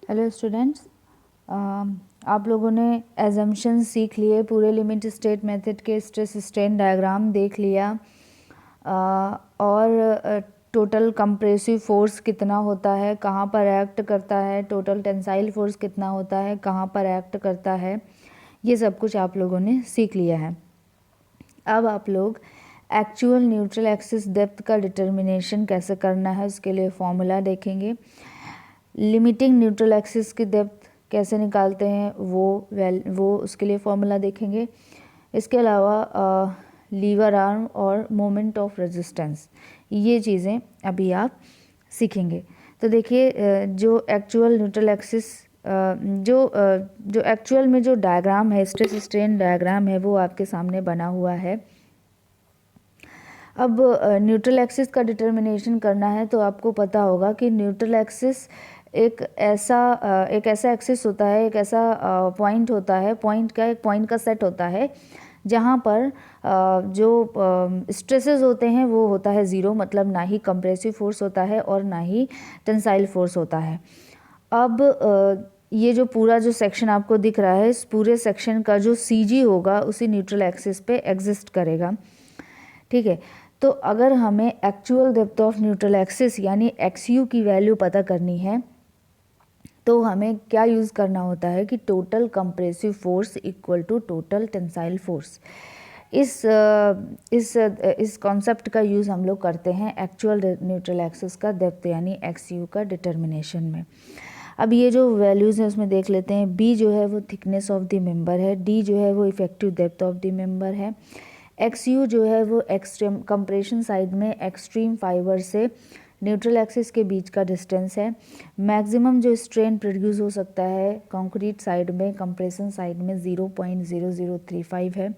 Hello students, आप लोगों ने एजम्पशन सीख लिए, पूरे लिमिट स्टेट मेथड के स्ट्रेस स्ट्रेन डायग्राम देख लिया और टोटल कंप्रेसिव फोर्स कितना होता है, कहाँ पर एक्ट करता है, टोटल टेंसाइल फोर्स कितना होता है, कहाँ पर एक्ट करता है, ये सब कुछ आप लोगों ने सीख लिया है। अब आप लोग एक्चुअल न्यूट्रल एक्सिस डेप्थ का डिटर्मिनेशन कैसे करना है उसके लिए फॉर्मूला देखेंगे। लिमिटिंग न्यूट्रल एक्सिस की डेप्थ कैसे निकालते हैं वो उसके लिए फॉर्मूला देखेंगे। इसके अलावा लीवर आर्म और मोमेंट ऑफ रेजिस्टेंस, ये चीज़ें अभी आप सीखेंगे। तो देखिए, जो एक्चुअल न्यूट्रल एक्सिस जो एक्चुअल में जो डायग्राम है, स्ट्रेस स्ट्रेन डायग्राम है, वो आपके सामने बना हुआ है। अब न्यूट्रल एक्सिस का डिटर्मिनेशन करना है तो आपको पता होगा कि न्यूट्रल एक्सिस एक ऐसा एक्सिस होता है, एक ऐसा पॉइंट होता है, एक पॉइंट का सेट होता है जहाँ पर जो स्ट्रेसेस होते हैं वो होता है ज़ीरो, मतलब ना ही कंप्रेसिव फोर्स होता है और ना ही टेंसाइल फोर्स होता है। अब ये जो पूरा जो सेक्शन आपको दिख रहा है, इस पूरे सेक्शन का जो CG होगा उसी न्यूट्रल एक्सिस पे एग्जिस्ट करेगा। ठीक है, तो अगर हमें actual depth of neutral axis यानी XU की वैल्यू पता करनी है तो हमें क्या यूज़ करना होता है कि total compressive force equal to total tensile force. इस कॉन्सेप्ट का यूज़ हम लोग करते हैं एक्चुअल न्यूट्रल एक्सिस का डेप्थ यानी XU का डिटर्मिनेशन में। अब ये जो वैल्यूज़ हैं उसमें देख लेते हैं। B जो है वो थिकनेस ऑफ द मेंबर है, D जो है वो effective depth of the member है, XU जो है वो एक्सट्रीम कंप्रेशन साइड में एक्सट्रीम फाइबर से न्यूट्रल एक्सिस के बीच का डिस्टेंस है। मैक्सिमम जो स्ट्रेन प्रोड्यूस हो सकता है कंक्रीट साइड में, कंप्रेशन साइड में 0.0035 है।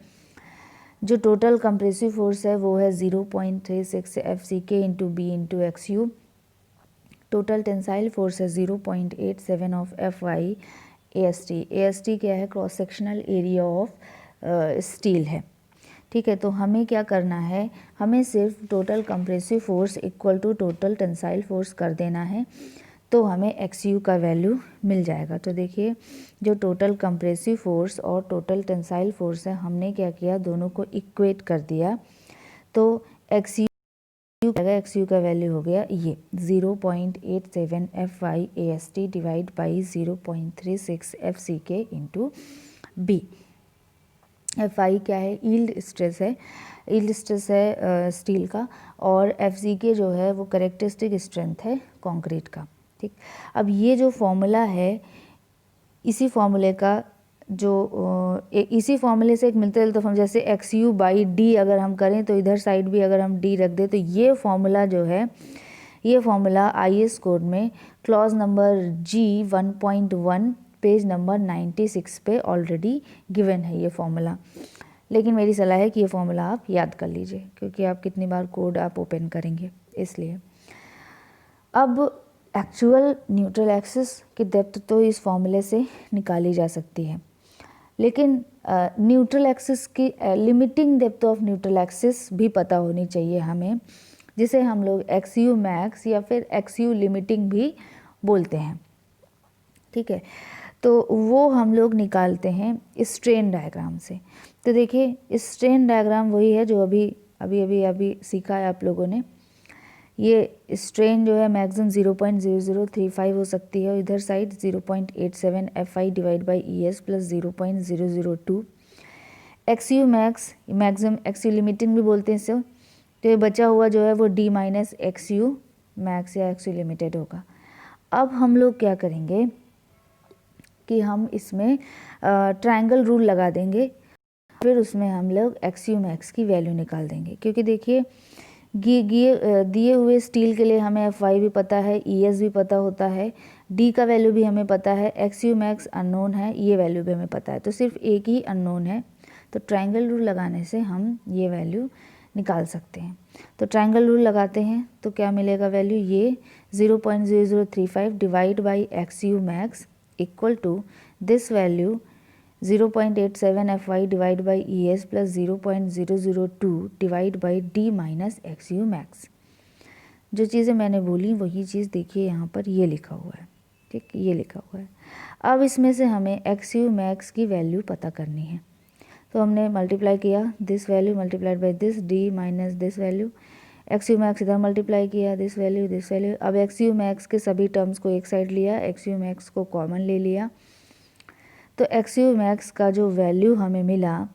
जो टोटल कंप्रेसिव फोर्स है वो है 0.36 FCK into B into XU। Total tensile force है 0.87 ऑफ FY AST। AST क्या है? Cross sectional area of steel है। ठीक है, तो हमें क्या करना है, हमें सिर्फ total compressive force equal to total tensile force कर देना है तो हमें XU का वैल्यू मिल जाएगा। तो देखिए, जो टोटल कंप्रेसिव फोर्स और टोटल टेंसाइल फोर्स है, हमने क्या किया, दोनों को इक्वेट कर दिया। तो XU का वैल्यू हो गया ये 0.87 FY AST divide by 0.36 FCK into B। FI क्या है? यील्ड स्ट्रेस है, यील्ड स्ट्रेस है स्टील का, और FCK जो है वो कैरेक्टरिस्टिक स्ट्रेंथ है कंक्रीट का। ठीक, अब ये जो फॉर्मूला है, इसी फॉर्मूले का इसी फॉर्मूले से एक मिलते जुलते हम जैसे XU बाई D अगर हम करें तो इधर साइड भी अगर हम D रख दें तो ये फॉर्मूला जो है, ये फॉर्मूला IS कोड में clause number G 1.1 page number 96 पे ऑलरेडी गिवन है ये फॉर्मूला। लेकिन मेरी सलाह है कि ये फॉर्मूला आप याद कर लीजिए, क्योंकि आप कितनी बार कोड आप ओपन करेंगे, इसलिए। अब एक्चुअल न्यूट्रल एक्सिस की डेप्थ तो इस फॉर्मूले से निकाली जा सकती है, लेकिन न्यूट्रल एक्सिस की limiting depth of neutral axis भी पता होनी चाहिए हमें, जिसे हम लोग XU मैक्स या फिर XU लिमिटिंग भी बोलते हैं। ठीक है, तो वो हम लोग निकालते हैं स्ट्रेन डायग्राम से। तो देखिए, स्ट्रेन डायग्राम वही है जो अभी सीखा है आप लोगों ने। ये स्ट्रेन जो है मैक्सिमम 0.0035 हो सकती है, और इधर side 0.87 FI divide by ES plus 0.002। XU max, maximum XU limiting भी बोलते हैं इसे। तो ये बचा हुआ जो है वो D माइनस XU मैक्स या XU लिमिटेड होगा। अब हम लोग क्या करेंगे कि हम इसमें ट्रायंगल रूल लगा देंगे, फिर उसमें हम लोग XU मैक्स की वैल्यू निकाल देंगे। क्योंकि देखिए, दिए हुए स्टील के लिए हमें FY भी पता है, ES भी पता होता है, D का वैल्यू भी हमें पता है, XU मैक्स अननोन है, ये वैल्यू भी हमें पता है, तो सिर्फ एक ही अननोन है। तो ट्रायंगल रूल लगाने से हम ये वैल्यू निकाल सकते हैं। तो ट्रायंगल रूल लगाते हैं तो क्या मिलेगा वैल्यू, ये 0.0035 divide by XU max equal to this value 0.87 FY divide by ES plus 0.002 divide by D minus XU max. जो चीज़ें मैंने बोली वही चीज़ देखिए यहाँ पर ये लिखा हुआ है। ठीक, ये लिखा हुआ है। अब इसमें से हमें एक्स यू मैक्स की वैल्यू पता करनी है, तो हमने मल्टीप्लाई किया this value multiplied by this D minus this value, x U max इधर मल्टीप्लाई किया दिस वैल्यू। अब एक्स यू मैक्स के सभी टर्म्स को एक साइड लिया, एक्स यू मैक्स को कॉमन ले लिया, तो एक्स यू मैक्स का जो वैल्यू हमें मिला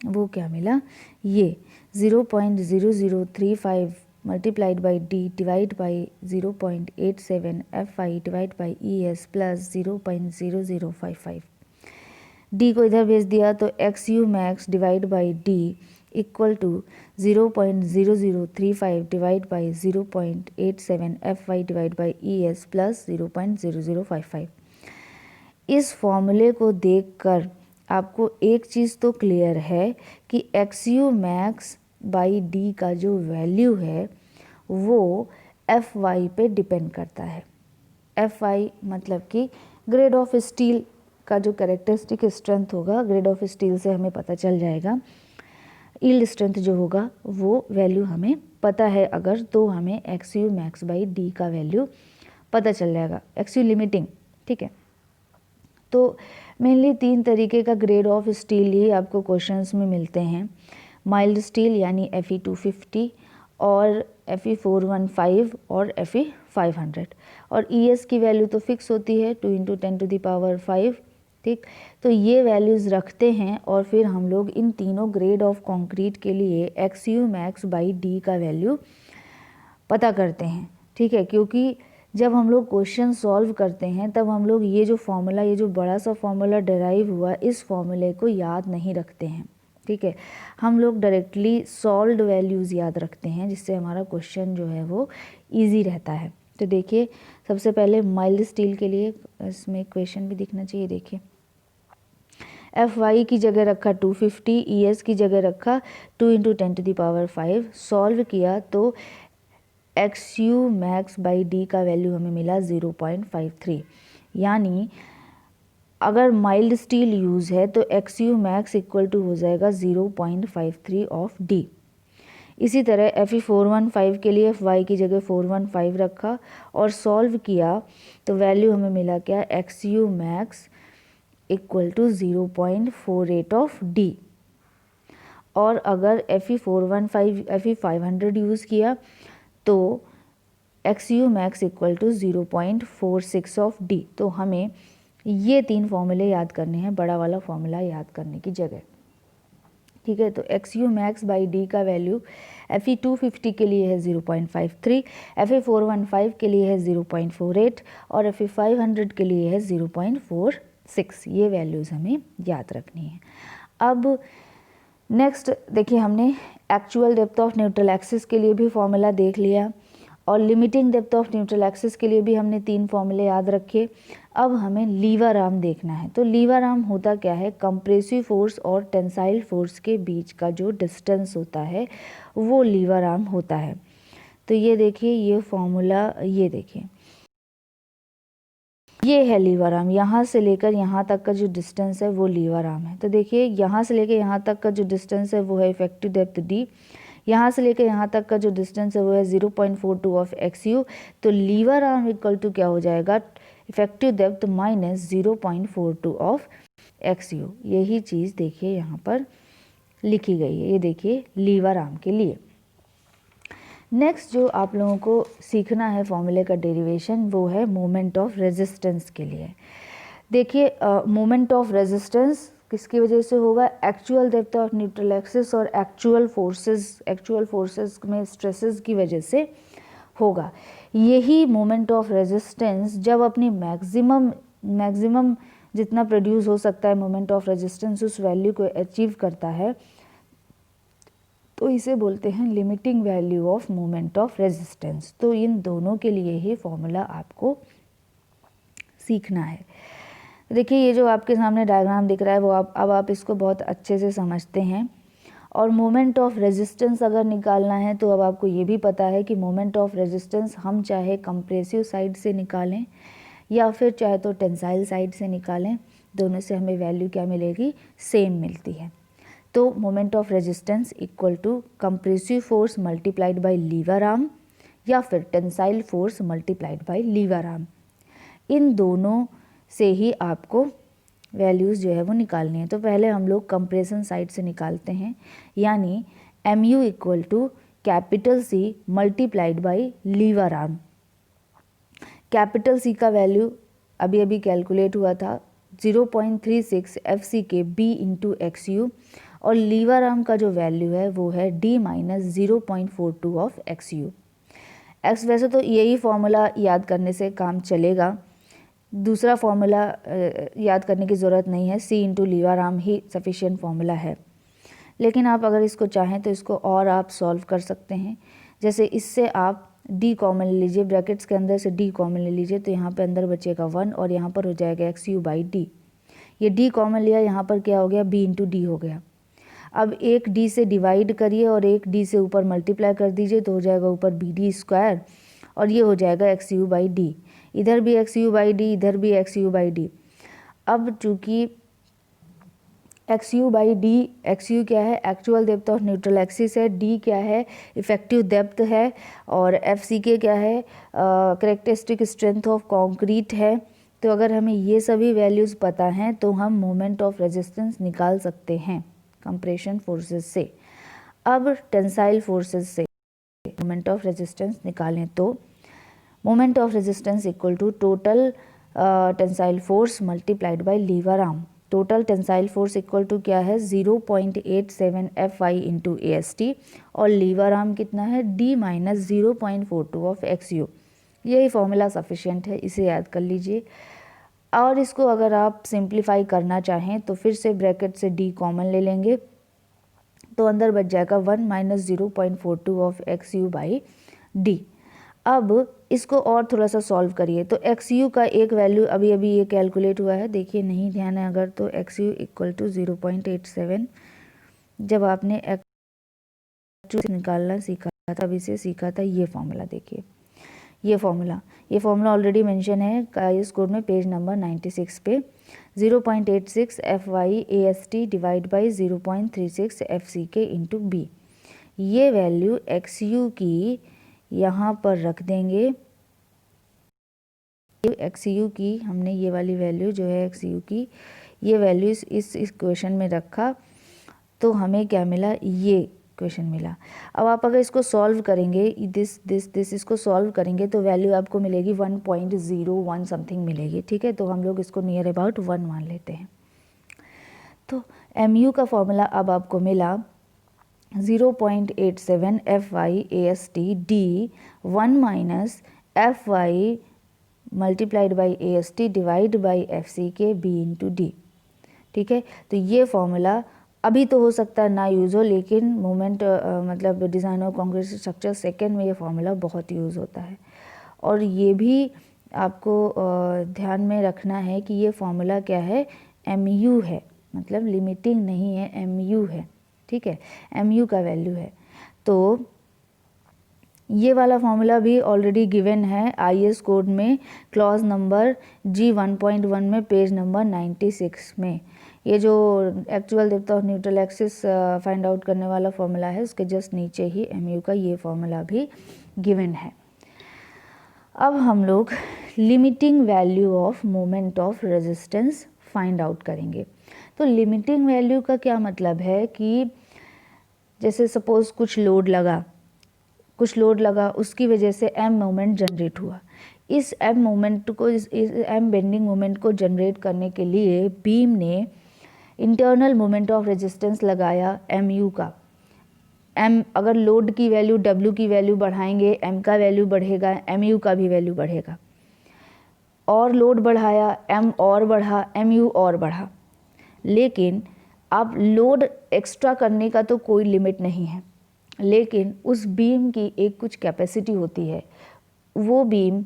वो क्या मिला, ये 0.0035 multiplied by D divide by 0.87 F I divide by E S plus 0.0055। D को इधर भेज दिया तो X U max divide by D equal to 0.0035 divide by 0.87 F I divide by E S plus 0.0055। इस फॉर्मूले को देखकर आपको एक चीज़ तो क्लियर है कि x U max by D का जो वैल्यू है वो एफ वाई पे डिपेंड करता है। एफ वाई मतलब कि ग्रेड ऑफ स्टील का जो कैरेक्टरिस्टिक स्ट्रेंथ होगा, ग्रेड ऑफ स्टील से हमें पता चल जाएगा। यील्ड स्ट्रेंथ जो होगा वो वैल्यू हमें पता है अगर, तो हमें x U max by D का वैल्यू पता चल जाएगा, एक्स यू लिमिटिंग। ठीक है, तो मेनली 3 तरीके का ग्रेड ऑफ स्टील ही आपको क्वेश्चंस में मिलते हैं। माइल्ड स्टील यानी Fe250 और Fe415 और Fe500, और ES की वैल्यू तो फिक्स होती है 2 × 10⁵। ठीक, तो ये वैल्यूज़ रखते हैं और फिर हम लोग इन तीनों ग्रेड ऑफ कंक्रीट के लिए x U max by D का वैल्यू पता करते हैं। ठीक है, क्योंकि जब हम लोग क्वेश्चन सॉल्व करते हैं तब हम लोग ये जो फॉर्मूला, ये जो बड़ा सा फॉर्मूला डिराइव हुआ, इस फॉर्मूले को याद नहीं रखते हैं। ठीक है, हम लोग डायरेक्टली सॉल्व्ड वैल्यूज़ याद रखते हैं, जिससे हमारा क्वेश्चन जो है वो इजी रहता है। तो देखिए, सबसे पहले माइल्ड स्टील के लिए इसमें क्वेश्चन भी दिखना चाहिए। देखिए, एफ वाई की जगह रखा 250, ES की जगह रखा 2 × 10⁵। सॉल्व किया तो X U max by D का वैल्यू हमें मिला 0.53, यानी अगर माइल्ड स्टील यूज़ है तो X U max equal to हो जाएगा 0.53 ऑफ डी। इसी तरह Fe415 के लिए Fy की जगह 415 रखा और सॉल्व किया तो वैल्यू हमें मिला क्या, X U max equal to 0.48 of D. और अगर Fe415 Fe500 यूज़ किया तो X U max equal to 0.46 of D. तो हमें ये 3 फॉर्मूले याद करने हैं, बड़ा वाला फॉर्मूला याद करने की जगह। ठीक है, तो X U max by D का वैल्यू Fe250 के लिए है 0.53, Fe415 के लिए है 0.48 और Fe500 के लिए है 0.46। ये वैल्यूज़ हमें याद रखनी है। अब नेक्स्ट देखिए, हमने actual depth of neutral axis के लिए भी फॉर्मूला देख लिया और limiting depth of neutral axis के लिए भी हमने 3 फॉर्मूले याद रखे। अब हमें लीवर आर्म देखना है। तो लीवर आर्म होता क्या है, कंप्रेसिव फोर्स और टेंसाइल फोर्स के बीच का जो डिस्टेंस होता है वो लीवर आर्म होता है। तो ये देखिए, ये फॉर्मूला, ये देखिए, ये है लीवर आर्म। यहाँ से लेकर यहाँ तक का जो डिस्टेंस है वो लीवर आर्म है। तो देखिए, यहाँ से लेकर यहाँ तक का जो डिस्टेंस है वो है इफेक्टिव डेप्थ डी, यहाँ से लेकर यहाँ तक का जो डिस्टेंस है वो है 0.42 ऑफ एक्स यू। तो लीवर आर्म इक्वल टू क्या हो जाएगा, effective depth minus 0.42 of x you. यही चीज़ देखिए यहाँ पर लिखी गई है, ये देखिए लीवर आर्म के लिए। नेक्स्ट जो आप लोगों को सीखना है फॉर्मूले का डेरिवेशन, वो है मोमेंट ऑफ रेजिस्टेंस के लिए। देखिए, मोमेंट ऑफ रेजिस्टेंस किसकी वजह से होगा, actual depth of neutral axis और एक्चुअल फोर्सेस में स्ट्रेसेस की वजह से होगा। यही मोमेंट ऑफ रेजिस्टेंस जब अपनी मैक्सिमम जितना प्रोड्यूस हो सकता है मोमेंट ऑफ रेजिस्टेंस, उस वैल्यू को अचीव करता है, तो इसे बोलते हैं limiting value of moment of resistance. तो इन दोनों के लिए ही फॉर्मूला आपको सीखना है। देखिए, ये जो आपके सामने डायग्राम दिख रहा है वो अब आप इसको बहुत अच्छे से समझते हैं। और मोमेंट ऑफ रेजिस्टेंस अगर निकालना है तो अब आपको ये भी पता है कि मोमेंट ऑफ रेजिस्टेंस हम चाहे कंप्रेसिव साइड से निकालें या फिर चाहे तो टेंसाइल साइड से निकालें, दोनों से हमें वैल्यू क्या मिलेगी, सेम मिलती है। तो moment of resistance equal to compressive force multiplied by lever arm या फिर tensile force multiplied by lever arm. इन दोनों से ही आपको वैल्यूज़ जो है वो निकालनी है। तो पहले हम लोग कंप्रेशन साइड से निकालते हैं, यानी mu equal to capital C multiplied by lever arm. Capital C का वैल्यू अभी अभी कैलकुलेट हुआ था 0.36 FCK B इंटू XU, और लीवर आर्म का जो वैल्यू है वो है D माइनस 0.42 ऑफ XU। वैसे तो यही फॉर्मूला याद करने से काम चलेगा, दूसरा फॉर्मूला याद करने की ज़रूरत नहीं है, C इंटू लीवर आर्म ही सफिशिएंट फॉर्मूला है। लेकिन आप अगर इसको चाहें तो इसको और आप सॉल्व कर सकते हैं। जैसे इससे आप D कॉमन ले लीजिए, ब्रैकेट्स के अंदर से D कॉमन ले लीजिए, तो यहाँ पे अंदर बचेगा 1 और यहाँ पर हो जाएगा XU बाई D। ये D कॉमन लिया, यहाँ पर क्या हो गया, B इंटू D हो गया। अब एक D से डिवाइड करिए और एक D से ऊपर मल्टीप्लाई कर दीजिए, तो हो जाएगा ऊपर BD स्क्वायर, और ये हो जाएगा XU बाई D। इधर भी XU बाई D, इधर भी XU बाई D। अब चूँकि XU बाई D, XU क्या है, actual depth of neutral axis है, D क्या है, इफेक्टिव डेप्थ है, और FCK क्या है, कैरेक्टरिस्टिक स्ट्रेंथ ऑफ कंक्रीट है। तो अगर हमें ये सभी वैल्यूज़ पता हैं तो हम मोमेंट ऑफ रेजिस्टेंस निकाल सकते हैं कंप्रेशन फोर्सेस से। अब टेंसाइल फोर्सेस से मोमेंट ऑफ रेजिस्टेंस निकालें तो moment of resistance equal to total tensile force multiplied by lever arm. Total tensile force equal to क्या है, 0.87 FI इंटू AST, और लीवर आर्म कितना है, D माइनस 0.42 ऑफ XU। यही formula sufficient है, इसे याद कर लीजिए। और इसको अगर आप सिंप्लीफाई करना चाहें तो फिर से ब्रैकेट से D कॉमन ले लेंगे, तो अंदर बच जाएगा 1 minus 0.42 of XU by D। अब इसको और थोड़ा सा सॉल्व करिए, तो XU का एक वैल्यू अभी अभी ये कैलकुलेट हुआ है, देखिए नहीं ध्यान है अगर, तो XU इक्वल टू 0.87। जब आपने XU निकालना सीखा था, अभी से सीखा था ये फॉर्मूला, देखिए ये फॉर्मूला ऑलरेडी मेंशन है IAS कोड में पेज नंबर 96 पे। 0.86 FY AST divide by 0.36 FCK into B। ये वैल्यू XU की यहाँ पर रख देंगे, XU की हमने ये वाली वैल्यू जो है XU की ये वैल्यू इस इक्वेशन में रखा, तो हमें क्या मिला, ये इक्वेशन मिला। अब आप अगर इसको सॉल्व करेंगे, दिस इसको सॉल्व करेंगे तो वैल्यू आपको मिलेगी 1.01 समथिंग मिलेगी, ठीक है। तो हम लोग इसको नियर अबाउट 1 मान लेते हैं। तो MU का फॉर्मूला अब आपको मिला 0.87 FY AST D 1 minus FY multiplied by AST divide by FCK B into D, ठीक है। तो ये फॉर्मूला अभी तो हो सकता है ना यूज़ हो, लेकिन मोमेंट मतलब design of concrete structure second में ये फॉर्मूला बहुत यूज़ होता है। और ये भी आपको ध्यान में रखना है कि ये फॉर्मूला क्या है, MU है, मतलब लिमिटिंग नहीं है, MU है, ठीक है, MU का वैल्यू है। तो ये वाला फॉर्मूला भी ऑलरेडी गिवन है IAS कोड में क्लॉज नंबर G 1.1 में पेज नंबर 96 में। ये जो actual depth of neutral axis find out करने वाला फॉर्मूला है, उसके जस्ट नीचे ही MU का ये फॉर्मूला भी गिवन है। अब हम लोग limiting value of moment of resistance find out करेंगे। तो लिमिटिंग वैल्यू का क्या मतलब है कि जैसे सपोज कुछ लोड लगा, उसकी वजह से M मोमेंट जनरेट हुआ। इस M मोमेंट को, इस M बेंडिंग मोमेंट को जनरेट करने के लिए बीम ने इंटरनल मोमेंट ऑफ रेजिस्टेंस लगाया MU का। M अगर लोड की वैल्यू W की वैल्यू बढ़ाएंगे, M का वैल्यू बढ़ेगा, MU का भी वैल्यू बढ़ेगा। और लोड बढ़ाया, M और बढ़ा, MU और बढ़ा। लेकिन अब लोड एक्स्ट्रा करने का तो कोई लिमिट नहीं है, लेकिन उस बीम की एक कुछ कैपेसिटी होती है, वो बीम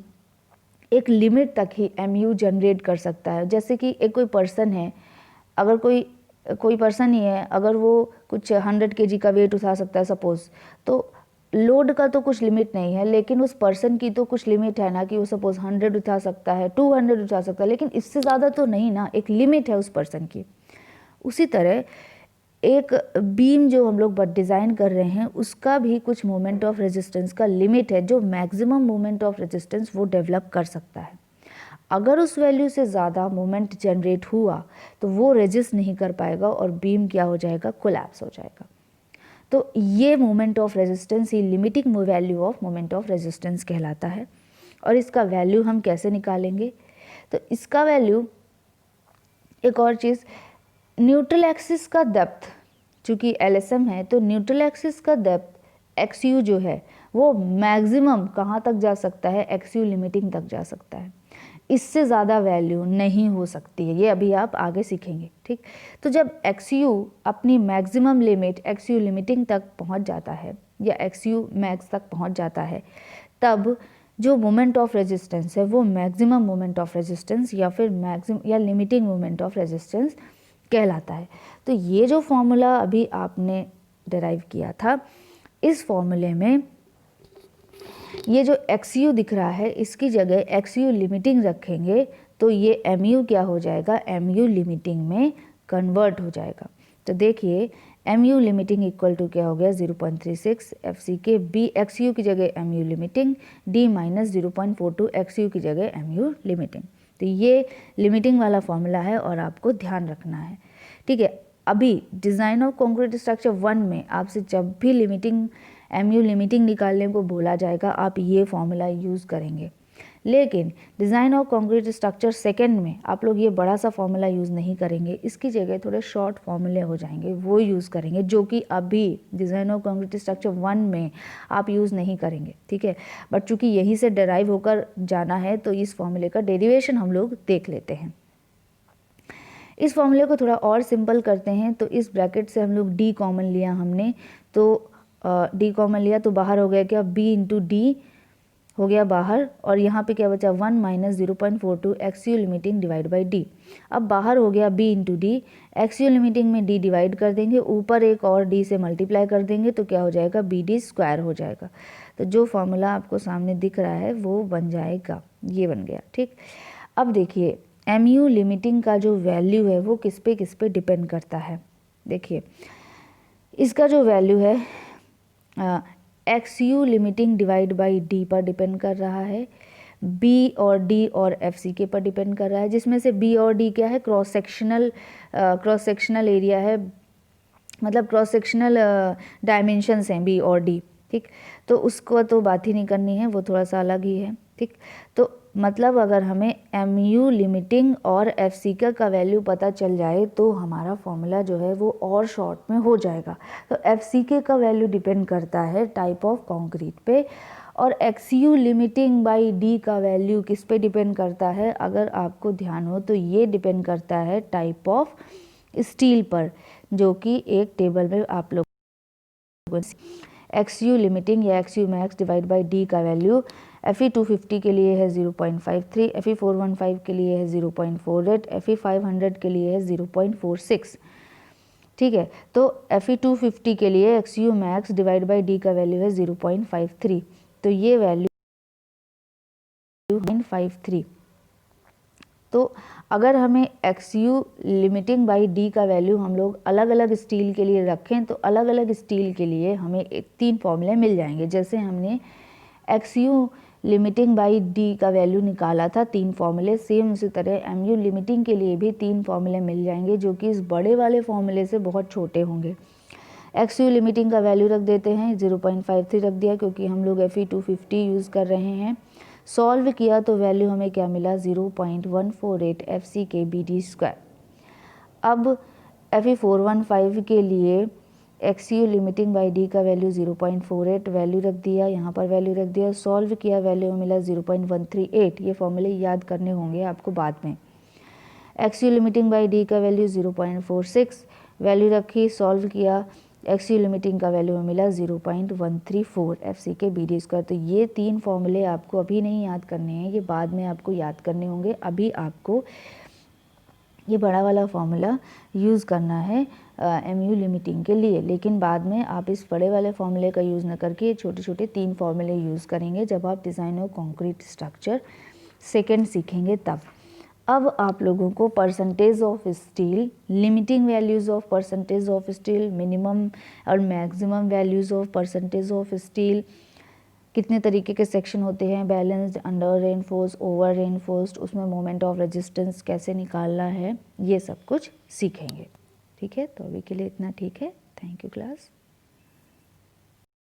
एक लिमिट तक ही MU जनरेट कर सकता है। जैसे कि एक कोई पर्सन है, अगर कोई पर्सन ही है, अगर वो कुछ 100 kg का वेट उठा सकता है सपोज, तो लोड का तो कुछ लिमिट नहीं है, लेकिन उस पर्सन की तो कुछ लिमिट है ना, कि वो सपोज 100 उठा सकता है, 200 उठा सकता है, लेकिन इससे ज़्यादा तो नहीं ना, एक लिमिट है उस पर्सन की। उसी तरह एक बीम जो हम लोग डिज़ाइन कर रहे हैं, उसका भी कुछ मोमेंट ऑफ रेजिस्टेंस का लिमिट है, जो मैक्सिमम मोमेंट ऑफ रेजिस्टेंस वो डेवलप कर सकता है। अगर उस वैल्यू से ज़्यादा मोमेंट जनरेट हुआ तो वो रेजिस्ट नहीं कर पाएगा और बीम क्या हो जाएगा, कोलैप्स हो जाएगा। तो ये moment of resistance he limiting value of moment of resistance कहलाता है। और इसका वैल्यू हम कैसे निकालेंगे, तो इसका वैल्यू, एक और चीज़, न्यूट्रल एक्सिस का डेप्थ, चूँकि LSM है तो न्यूट्रल एक्सिस का डेप्थ XU जो है वो मैक्सिमम कहाँ तक जा सकता है, XU लिमिटिंग तक जा सकता है, इससे ज़्यादा वैल्यू नहीं हो सकती है। ये अभी आप आगे सीखेंगे, ठीक। तो जब XU अपनी मैक्सिमम लिमिट XU लिमिटिंग तक पहुंच जाता है या XU मैक्स तक पहुंच जाता है, तब जो मोमेंट ऑफ रेजिस्टेंस है वो मैक्सिमम मोमेंट ऑफ रेजिस्टेंस या फिर मैक्सिमम या लिमिटिंग मोमेंट ऑफ रेजिस्टेंस कहलाता है। तो ये जो फॉर्मूला अभी आपने डिराइव किया था, इस फॉर्मूले में ये जो XU दिख रहा है इसकी जगह XU लिमिटिंग रखेंगे तो ये MU क्या हो जाएगा, MU लिमिटिंग में कन्वर्ट हो जाएगा। तो देखिए MU लिमिटिंग इक्वल टू क्या हो गया, 0.36 FC के B XU की जगह MU limiting, D minus 0.42 XU की जगह MU लिमिटिंग। तो ये लिमिटिंग वाला फॉर्मूला है और आपको ध्यान रखना है, ठीक है। अभी डिज़ाइन ऑफ कॉन्क्रीट स्ट्रक्चर 1 में आपसे जब भी लिमिटिंग MU लिमिटिंग निकालने को बोला जाएगा आप ये फॉर्मूला यूज़ करेंगे, लेकिन डिज़ाइन ऑफ कॉन्क्रीट स्ट्रक्चर 2 में आप लोग ये बड़ा सा फॉर्मूला यूज़ नहीं करेंगे, इसकी जगह थोड़े शॉर्ट फॉर्मूले हो जाएंगे, वो यूज़ करेंगे, जो कि अभी डिज़ाइन ऑफ कॉन्क्रीट स्ट्रक्चर 1 में आप यूज़ नहीं करेंगे, ठीक है। बट चूँकि यहीं से डेराइव होकर जाना है तो इस फॉर्मूले का डेरिवेशन हम लोग देख लेते हैं। इस फॉर्मूले को थोड़ा और सिंपल करते हैं, तो इस ब्रैकेट से हम लोग D कॉमन लिया हमने, तो D कॉमन लिया तो बाहर हो गया क्या, B इंटू डी हो गया बाहर, और यहाँ पे क्या बचा 1 minus 0.42 XU limiting divide by D। अब बाहर हो गया B into D, XU limiting में D डिवाइड कर देंगे, ऊपर एक और D से मल्टीप्लाई कर देंगे तो क्या हो जाएगा, BD स्क्वायर हो जाएगा। तो जो फॉर्मूला आपको सामने दिख रहा है वो बन जाएगा, ये बन गया, ठीक। अब देखिए MU लिमिटिंग का जो वैल्यू है वो किस पे डिपेंड करता है। देखिए इसका जो वैल्यू है XU limiting divide by D पर डिपेंड कर रहा है, B और D और FCK पर डिपेंड कर रहा है, जिसमें से B और D क्या है, क्रॉस सेक्शनल एरिया है, मतलब क्रॉस सेक्शनल डायमेंशंस हैं B और D, ठीक। तो उसको तो बात ही नहीं करनी है, वो थोड़ा सा अलग ही है, ठीक। तो मतलब अगर हमें MU लिमिटिंग और FCK का वैल्यू पता चल जाए तो हमारा फॉर्मूला जो है वो और शॉर्ट में हो जाएगा। तो FCK का वैल्यू डिपेंड करता है टाइप ऑफ कंक्रीट पे, और XU लिमिटिंग बाई D का वैल्यू किस पे डिपेंड करता है, अगर आपको ध्यान हो तो ये डिपेंड करता है टाइप ऑफ स्टील पर, जो कि एक टेबल में आप लोग XU लिमिटिंग या XU max divide by D का वैल्यू FE 250 के लिए है 0.53, FE 415 के लिए है 0.48, FE 500 के लिए है 0.46, ठीक है। तो FE 250 के लिए XU max divide by D का वैल्यू है 0.53, तो ये वैल्यू 0.53। तो अगर हमें XU लिमिटिंग बाई D का वैल्यू हम लोग अलग अलग स्टील के लिए रखें तो अलग अलग स्टील के लिए हमें 3 फॉर्मूले मिल जाएंगे। जैसे हमने XU लिमिटिंग बाई D का वैल्यू निकाला था 3 फॉर्मूले, सेम उसी तरह MU लिमिटिंग के लिए भी 3 फॉर्मूले मिल जाएंगे, जो कि इस बड़े वाले फॉर्मूले से बहुत छोटे होंगे। XU लिमिटिंग का वैल्यू रख देते हैं 0.53 रख दिया, क्योंकि हम लोग FE 250 यूज़ कर रहे हैं। सॉल्व किया तो वैल्यू हमें क्या मिला, 0.148 FCK BD स्क्वायर। अब FE 415 के लिए XU लिमिटिंग बाई D का वैल्यू 0.48 वैल्यू रख दिया, यहाँ पर वैल्यू रख दिया, सॉल्व किया वैल्यू मिला 0.138। ये फॉर्मूले याद करने होंगे आपको बाद में। XU लिमिटिंग बाई D का वैल्यू 0.46 वैल्यू रखी, सॉल्व किया, XU लिमिटिंग का वैल्यू मिला 0.134 FCK BD स्क्वायर। तो ये 3 फॉर्मूले आपको अभी नहीं याद करने हैं, ये बाद में आपको याद करने होंगे। अभी आपको ये बड़ा वाला फॉर्मूला यूज़ करना है MU लिमिटिंग के लिए, लेकिन बाद में आप इस बड़े वाले फॉर्मूले का यूज़ न करके छोटे छोटे 3 फॉर्मूले यूज़ करेंगे जब आप डिज़ाइन ऑफ कंक्रीट स्ट्रक्चर 2 सीखेंगे तब। अब आप लोगों को percentage of steel, limiting values of percentage of steel, minimum और maximum values of percentage of steel, कितने तरीके के सेक्शन होते हैं, balanced, under reinforced, over reinforced, उसमें मोमेंट ऑफ रेजिस्टेंस कैसे निकालना है, ये सब कुछ सीखेंगे। ठीक है, तो अभी के लिए इतना ठीक है। Thank you class.